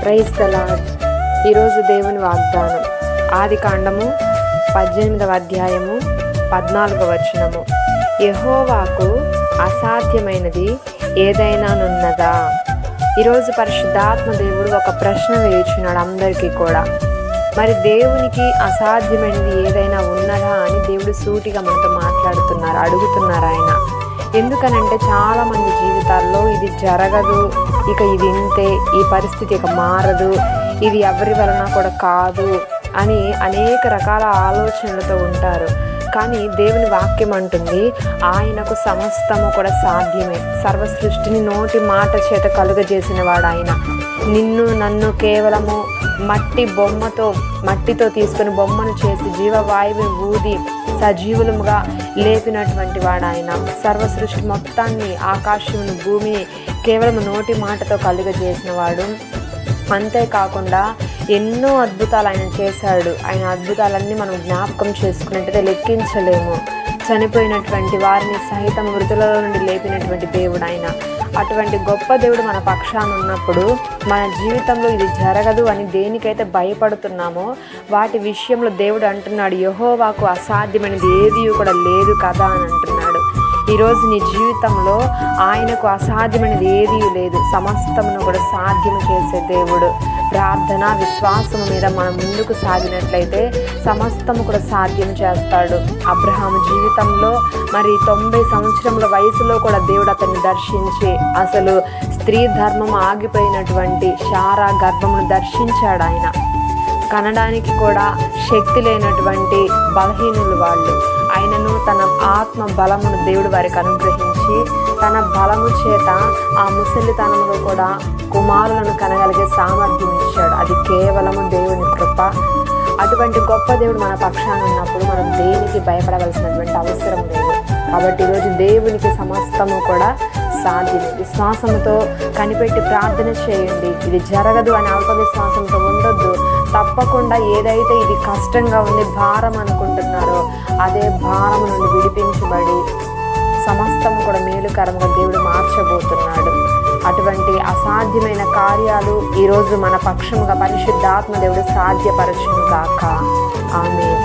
Praise the lord. ఈరోజు దేవుని వాగ్దానం ఆదికాండము 18వ అధ్యాయము 14వ వచనము. యెహోవాకు అసాధ్యమైనది ఏదైనానున్నదా? ఈరోజు పరిశుద్ధాత్మ దేవుడు ఒక ప్రశ్న వేయుచున్నాడు అందరికీ కూడా. మరి దేవునికి అసాధ్యమైనది ఏదైనా ఉన్నదా అని దేవుడు సూటిగా మనతో మాట్లాడుతున్నారు, అడుగుతున్నారు ఆయన. ఎందుకనంటే చాలామంది జీవితాల్లో ఇది జరగదు, ఇక ఇది ఇంతే, ఈ పరిస్థితి ఇక మారదు, ఇది ఎవరి వలన కూడా కాదు అని అనేక రకాల ఆలోచనలతో ఉంటారు. కానీ దేవుని వాక్యం అంటుంది ఆయనకు సమస్తము కూడా సాధ్యమే. సర్వ సృష్టిని నోటి మాట చేత కలుగజేసిన వాడు ఆయన. నిన్ను నన్ను కేవలము మట్టితో తీసుకుని బొమ్మను చేసి జీవవాయువుని ఊది సజీవులముగా లేపినటువంటి వాడు ఆయన. సర్వ సృష్టి మొత్తాన్ని, ఆకాశమును, భూమిని కేవలం నోటి మాటతో కలుగజేసిన వాడు. అంతేకాకుండా ఎన్నో అద్భుతాలు ఆయన చేశాడు. ఆయన అద్భుతాలన్నీ మనం జ్ఞాపకం చేసుకున్నట్టయితే లెక్కించలేము. చనిపోయినటువంటి వారిని సహితం మృతులలో నుండి లేపినటువంటి దేవుడు ఆయన. అటువంటి గొప్ప దేవుడు మన పక్షాన ఉన్నప్పుడు మన జీవితంలో ఇది జరగదు అని దేనికైతే భయపడుతున్నామో వాటి విషయంలో దేవుడు అంటున్నాడు, యెహోవాకు అసాధ్యమైనది ఏది కూడా లేదు కదా అని అంటున్నాడు. ఈరోజు నీ జీవితంలో ఆయనకు అసాధ్యమైనది ఏదీ లేదు. సమస్తమును కూడా సాధ్యం చేసే దేవుడు. ప్రార్థన, విశ్వాసము మీద మనం ముందుకు సాగినట్లయితే సమస్తము కూడా సాధ్యం చేస్తాడు. అబ్రహాము జీవితంలో 90 సంవత్సరముల వయసులో కూడా దేవుడు అతన్ని దర్శించి అసలు స్త్రీ ధర్మం ఆగిపోయినటువంటి శారా గర్భమును దర్శించాడు ఆయన. కనడానికి కూడా శక్తి లేనటువంటి బలహీనులు వాళ్ళు. ఆయనను తన ఆత్మ బలమును దేవుడు వారికి అనుగ్రహించి తన బలము చేత ఆ ముసలితనంలో కూడా కుమారులను కనగలిగే సామర్థ్యం ఇచ్చాడు. అది కేవలము దేవుని కృప. అటువంటి గొప్ప దేవుడు మన పక్షాన ఉన్నప్పుడు మనం దేనికి భయపడవలసినటువంటి అవసరం లేదు. కాబట్టి ఈరోజు దేవునికి సమస్తము కూడా సాధ్యమే. విశ్వాసంతో కనిపెట్టి ప్రార్థన చేయండి. ఇది జరగదు అని అల్ప విశ్వాసంతో ఉండొద్దు. తప్పకుండా ఏదైతే ఇది కష్టంగా ఉంది, భారం అనుకుంటున్నారో అదే భారం నుండి విడిపించబడి సమస్తము కూడా మేలుకరంగా దేవుడు మార్చబోతున్నాడు. అటువంటి అసాధ్యమైన కార్యాలు ఈరోజు మన పక్షముగా పరిశుద్ధాత్మ దేవుడు సాధ్యపరచును గాక. ఆమేన్.